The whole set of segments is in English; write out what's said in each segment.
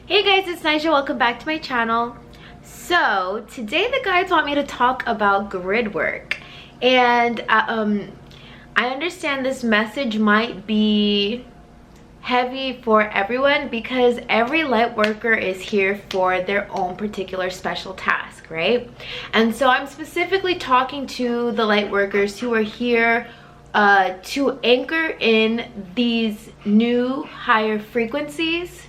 Hey guys, it's Nisha. Welcome back to my channel. So today the guides want me to talk about grid work, and I understand this message might be heavy for everyone because every light worker is here for their own particular special task, right? And so I'm specifically talking to the light workers who are here to anchor in these new higher frequencies,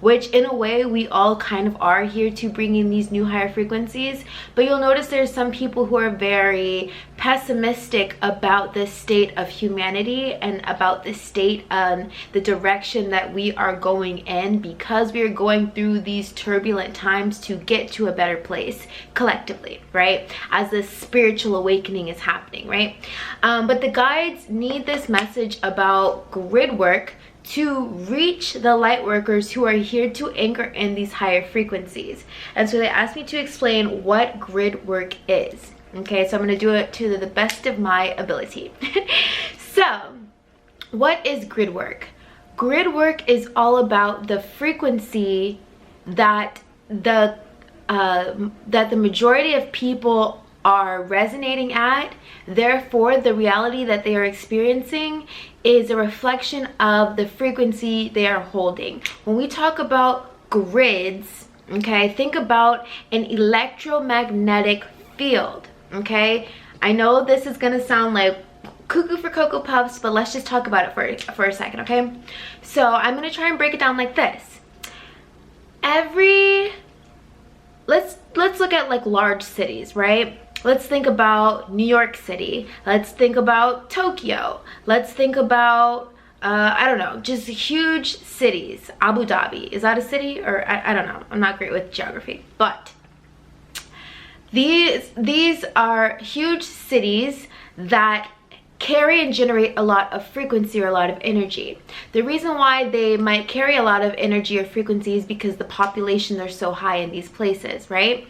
which in a way we all kind of are here to bring in these new higher frequencies. But you'll notice there's some people who are very pessimistic about the state of humanity and about the state and the direction that we are going in, because we are going through these turbulent times to get to a better place collectively, right? As this spiritual awakening is happening, right? But the guides need this message about grid work to reach the light workers who are here to anchor in these higher frequencies. And so they asked me to explain what grid work is. Okay, so I'm going to do it to the best of my ability. So what is grid work? Grid work is all about the frequency that the majority of people are resonating at. Therefore, the reality that they are experiencing is a reflection of the frequency they are holding. When we talk about grids, okay, think about an electromagnetic field, okay? I know this is gonna sound like cuckoo for Cocoa Puffs, but let's just talk about it for a second, okay? So I'm gonna try and break it down like this. Let's look at like large cities, right? Let's think about New York City. Let's think about Tokyo. Let's think about, I don't know, just huge cities. Abu Dhabi, is that a city? Or I don't know, I'm not great with geography. But these are huge cities that carry and generate a lot of frequency or a lot of energy. The reason why they might carry a lot of energy or frequency is because the populations are so high in these places, right?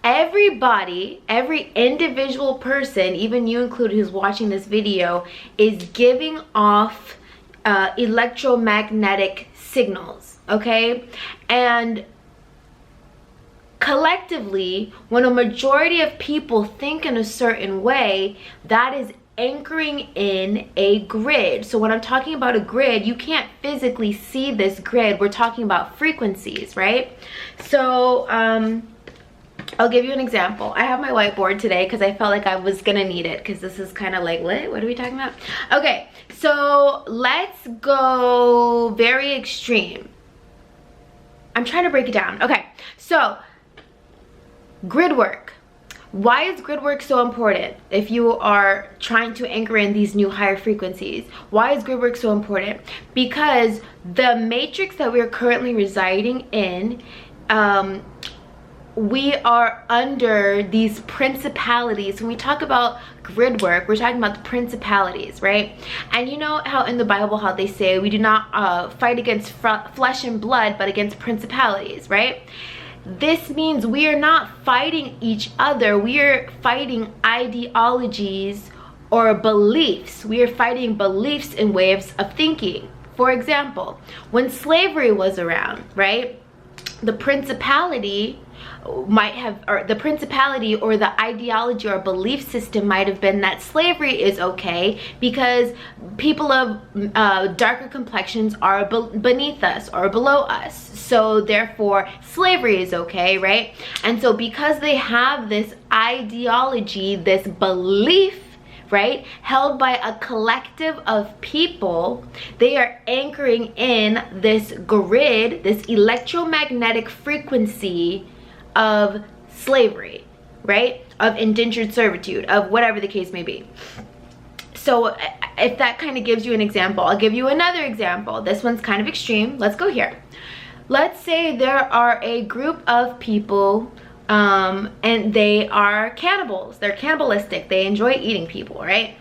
Everybody, every individual person, even you included who's watching this video, is giving off electromagnetic signals, okay? And collectively, when a majority of people think in a certain way, that is anchoring in a grid. So when I'm talking about a grid, you can't physically see this grid. We're talking about frequencies, right? So I'll give you an example. I have my whiteboard today because I felt like I was gonna need it, because this is kind of like, what are we talking about? Okay, so let's go very extreme. I'm trying to break it down. Okay, so grid work. Why is grid work so important if you are trying to anchor in these new higher frequencies? Why is grid work so important? Because the matrix that we're currently residing in, we are under these principalities. When we talk about grid work, we're talking about the principalities, right? And you know how in the Bible, how they say we do not fight against flesh and blood, but against principalities, right? This means we are not fighting each other. We are fighting ideologies or beliefs. We are fighting beliefs and ways of thinking. For example, when slavery was around, right? The principality might have, or the principality or the ideology or belief system might have been that slavery is okay because people of darker complexions are beneath us or below us, so therefore slavery is okay, right? And so because they have this ideology, this belief, right, held by a collective of people, they are anchoring in this grid, this electromagnetic frequency of slavery, right, of indentured servitude, of whatever the case may be. So if that kind of gives you an example, I'll give you another example. This one's kind of extreme. Let's go here. Let's say there are a group of people and they are cannibals. They're cannibalistic. They enjoy eating people, right?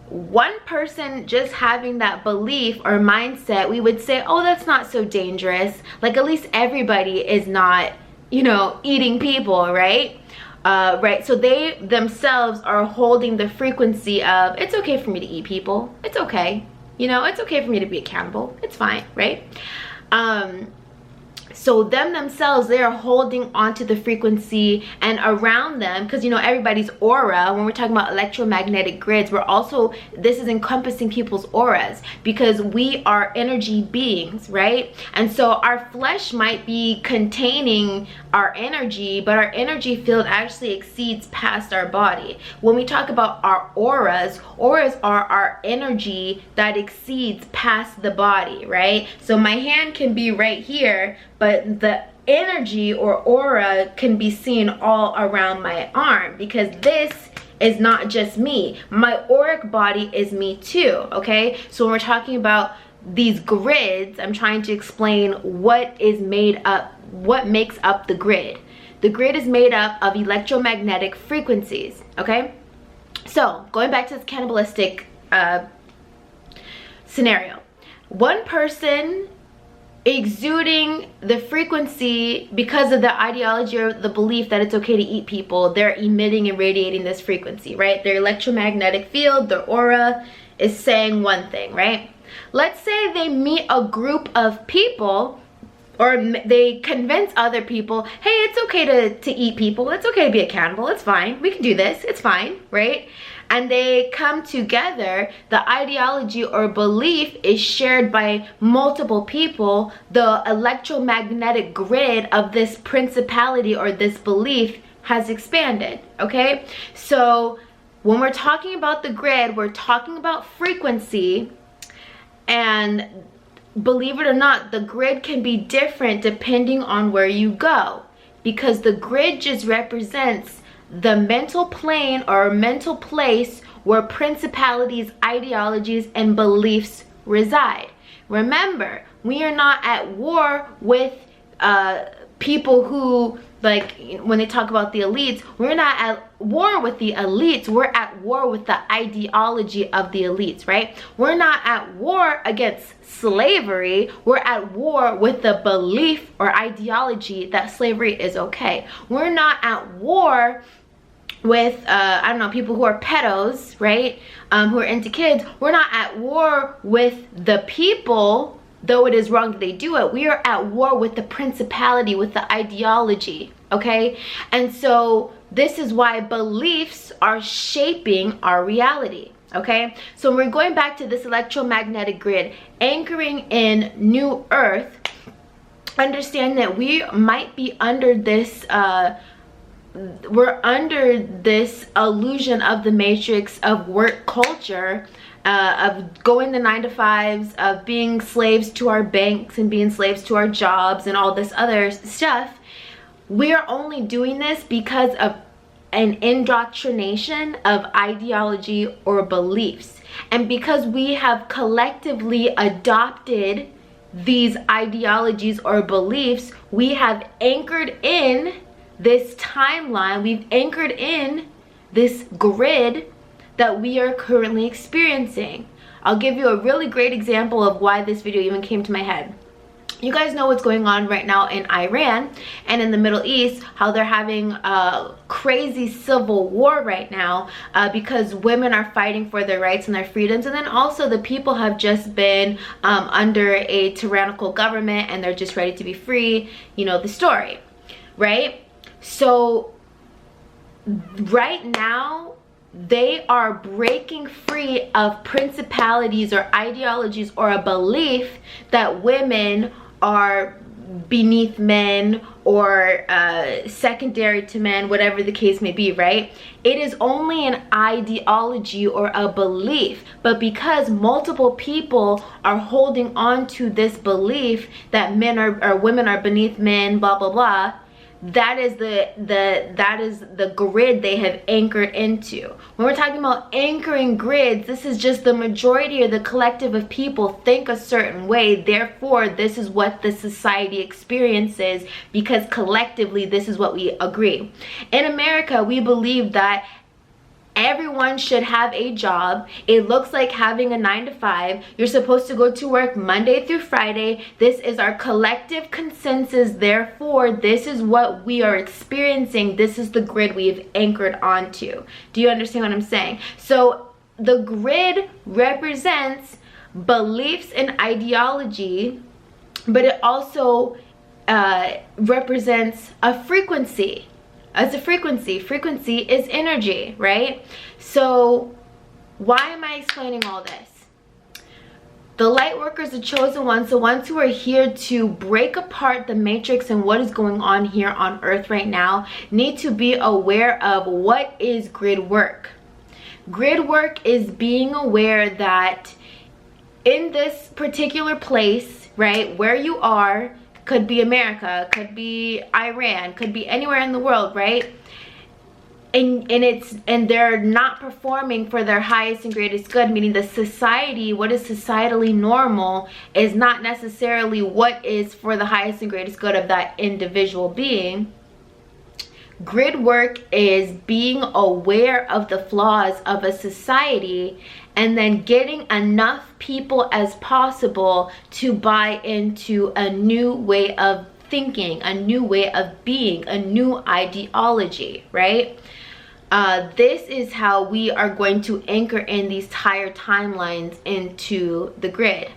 One person just having that belief or mindset, we would say, oh, that's not so dangerous. Like, at least everybody is not, you know, eating people, right? Right, so they themselves are holding the frequency of, it's okay for me to eat people. It's okay. You know, it's okay for me to be a cannibal. It's fine, right? So them themselves, they are holding onto the frequency, and around them, because you know everybody's aura, when we're talking about electromagnetic grids, we're also, this is encompassing people's auras, because we are energy beings, right? And so our flesh might be containing our energy, but our energy field actually exceeds past our body. When we talk about our auras, auras are our energy that exceeds past the body, right? So my hand can be right here, but the energy or aura can be seen all around my arm, because this is not just me. My auric body is me too, okay? So when we're talking about these grids, I'm trying to explain what is made up, what makes up the grid. The grid is made up of electromagnetic frequencies, okay? So going back to this cannibalistic scenario, one person exuding the frequency because of the ideology or the belief that it's okay to eat people, they're emitting and radiating this frequency, right? Their electromagnetic field, their aura is saying one thing, right? Let's say they meet a group of people, or they convince other people, hey, it's okay to eat people, it's okay to be a cannibal, it's fine, we can do this, it's fine, right? And they come together, the ideology or belief is shared by multiple people, the electromagnetic grid of this principality or this belief has expanded, okay? So when we're talking about the grid, we're talking about frequency, and believe it or not, the grid can be different depending on where you go, because the grid just represents the mental plane or mental place where principalities, ideologies, and beliefs reside. Remember, we are not at war with people who, like, when they talk about the elites, we're not at war with the elites, we're at war with the ideology of the elites, right? We're not at war against slavery, we're at war with the belief or ideology that slavery is okay. We're not at war with I don't know, people who are pedos, right? Who are into kids. We're not at war with the people, though it is wrong that they do it. We are at war with the principality, with the ideology, okay? And so this is why beliefs are shaping our reality, okay? So we're going back to this electromagnetic grid, anchoring in New Earth. Understand that we might be under this we're under this illusion of the matrix of work culture, of going the 9-to-5s, of being slaves to our banks and being slaves to our jobs and all this other stuff. We are only doing this because of an indoctrination of ideology or beliefs, and because we have collectively adopted these ideologies or beliefs, we have anchored in this timeline, we've anchored in this grid that we are currently experiencing. I'll give you a really great example of why this video even came to my head. You guys know what's going on right now in Iran and in the Middle East, how they're having a crazy civil war right now because women are fighting for their rights and their freedoms, and then also the people have just been under a tyrannical government and they're just ready to be free. You know the story, right? So right now they are breaking free of principalities or ideologies or a belief that women are beneath men or secondary to men, whatever the case may be, right? It is only an ideology or a belief, but because multiple people are holding on to this belief that men are or women are beneath men, blah blah blah, that is the grid they have anchored into. When we're talking about anchoring grids, this is just the majority or the collective of people think a certain way, therefore this is what the society experiences because collectively this is what we agree. In America, we believe that everyone should have a job. It looks like having a 9-to-5. You're supposed to go to work Monday through Friday. This is our collective consensus. Therefore, this is what we are experiencing. This is the grid we've anchored onto. Do you understand what I'm saying? So the grid represents beliefs and ideology but it also represents a frequency. As a frequency. Frequency is energy, right? So why am I explaining all this? The light workers, the chosen ones, the ones who are here to break apart the matrix and what is going on here on earth right now, need to be aware of what is grid work. Grid work is being aware that in this particular place, right, where you are, could be America, could be Iran, could be anywhere in the world, right? And they're not performing for their highest and greatest good, meaning the society, what is societally normal is not necessarily what is for the highest and greatest good of that individual being. Grid work is being aware of the flaws of a society and then getting enough people as possible to buy into a new way of thinking, a new way of being, a new ideology, right? This is how we are going to anchor in these higher timelines into the grid.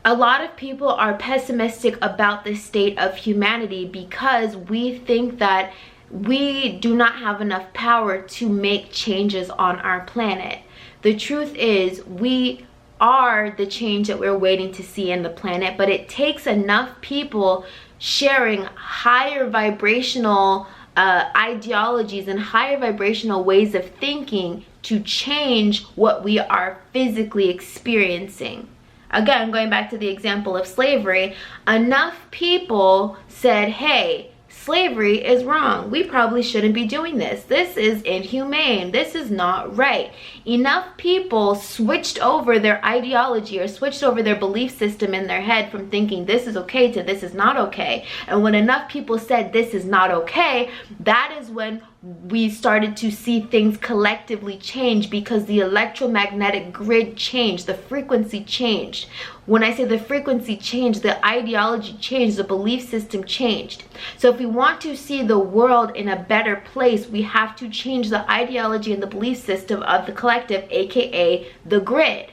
A lot of people are pessimistic about the state of humanity because we think that we do not have enough power to make changes on our planet. The truth is, we are the change that we're waiting to see in the planet, but it takes enough people sharing higher vibrational ideologies and higher vibrational ways of thinking to change what we are physically experiencing. Again, going back to the example of slavery, enough people said, hey, slavery is wrong. We probably shouldn't be doing this. This is inhumane. This is not right. Enough people switched over their ideology or switched over their belief system in their head from thinking this is okay to this is not okay. And when enough people said this is not okay, that is when we started to see things collectively change, because the electromagnetic grid changed, the frequency changed. When I say the frequency changed, the ideology changed, the belief system changed. So if we want to see the world in a better place, we have to change the ideology and the belief system of the collective, aka the grid.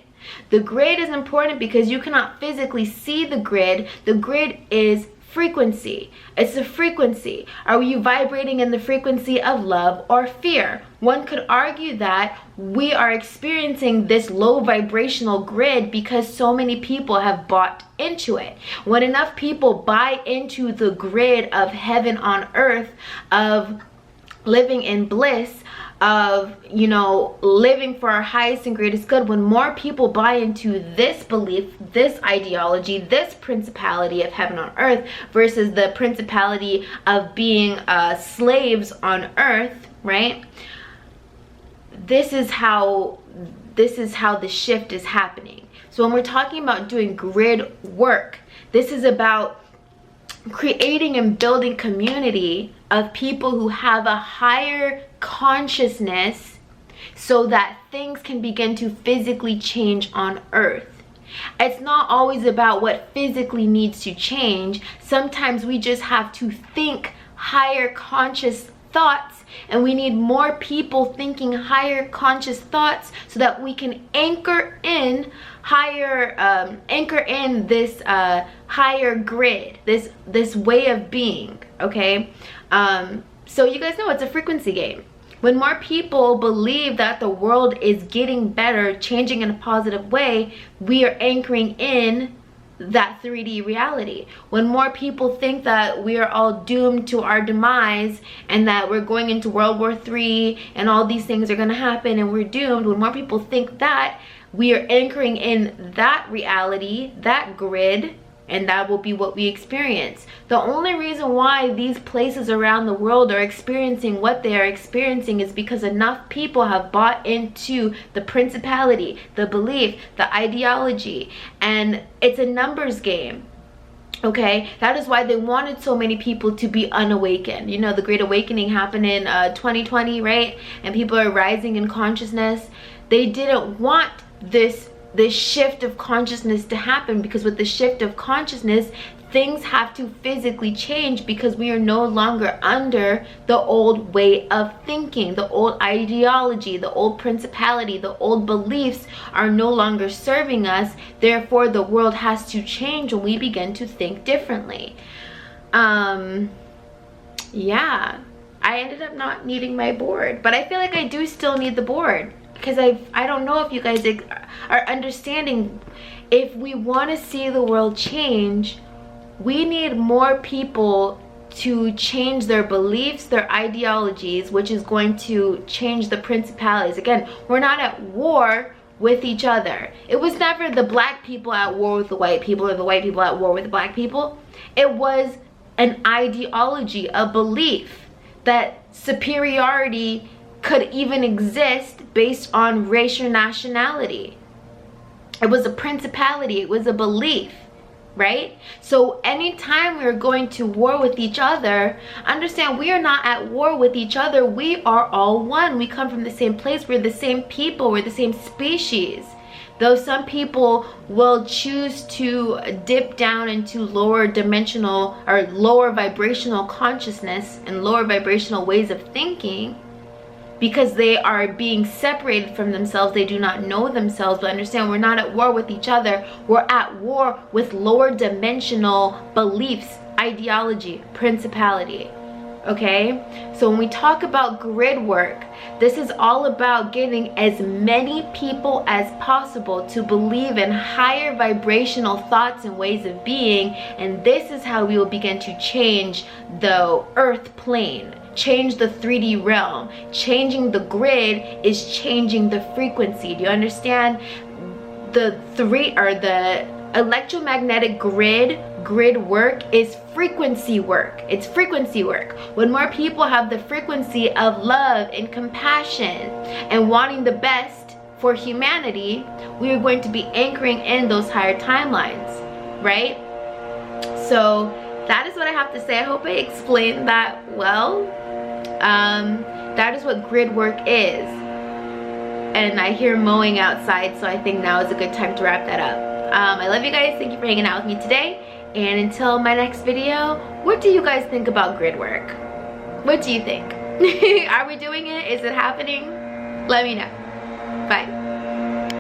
The grid is important because you cannot physically see the grid. The grid is frequency. It's the frequency. Are you vibrating in the frequency of love or fear? One could argue that we are experiencing this low vibrational grid because so many people have bought into it. When enough people buy into the grid of heaven on earth, of living in bliss, of, you know, living for our highest and greatest good, when more people buy into this belief, this ideology, this principality of heaven on earth versus the principality of being slaves on earth, right? This is how the shift is happening. So when we're talking about doing grid work, this is about creating and building community of people who have a higher consciousness so that things can begin to physically change on earth. It's not always about what physically needs to change. Sometimes we just have to think higher conscious thoughts, and we need more people thinking higher conscious thoughts so that we can anchor in this higher grid, this way of being. Okay, so you guys know it's a frequency game. When more people believe that the world is getting better, changing in a positive way, we are anchoring in that 3D reality. When more people think that we are all doomed to our demise and that we're going into World War III and all these things are going to happen and we're doomed, when more people think that, we are anchoring in that reality, that grid, and that will be what we experience. The only reason why these places around the world are experiencing what they are experiencing is because enough people have bought into the principality, the belief, the ideology, and it's a numbers game. Okay, that is why they wanted so many people to be unawakened. You know, the Great Awakening happened in 2020, right? And people are rising in consciousness. They didn't want this this shift of consciousness to happen, because with the shift of consciousness, things have to physically change, because we are no longer under the old way of thinking, the old ideology, the old principality, the old beliefs are no longer serving us. Therefore, the world has to change when we begin to think differently. Yeah, I ended up not needing my board, but I feel like I do still need the board, because I don't know if you guys are understanding. If we want to see the world change, we need more people to change their beliefs, their ideologies, which is going to change the principalities. Again, we're not at war with each other. It was never the black people at war with the white people or the white people at war with the black people. It was an ideology, a belief that superiority could even exist based on race or nationality. It was a principality, it was a belief, right? So anytime we're going to war with each other, understand we are not at war with each other. We are all one. We come from the same place. We're the same people. We're the same species. Though some people will choose to dip down into lower dimensional or lower vibrational consciousness and lower vibrational ways of thinking, because they are being separated from themselves, they do not know themselves. But understand, we're not at war with each other. We're at war with lower dimensional beliefs, ideology, principality. Okay, so when we talk about grid work, this is all about getting as many people as possible to believe in higher vibrational thoughts and ways of being, and this is how we will begin to change the earth plane, change the 3D realm. Changing the grid is changing the frequency. Do you understand? The electromagnetic grid work is frequency work. It's frequency work. When more people have the frequency of love and compassion and wanting the best for humanity, we are going to be anchoring in those higher timelines, right? So that is what I have to say. I hope I explained that well. That is what grid work is. And I hear mowing outside, so I think now is a good time to wrap that up. I love you guys. Thank you for hanging out with me today. And until my next video, what do you guys think about grid work? What do you think? Are we doing it? Is it happening? Let me know. Bye.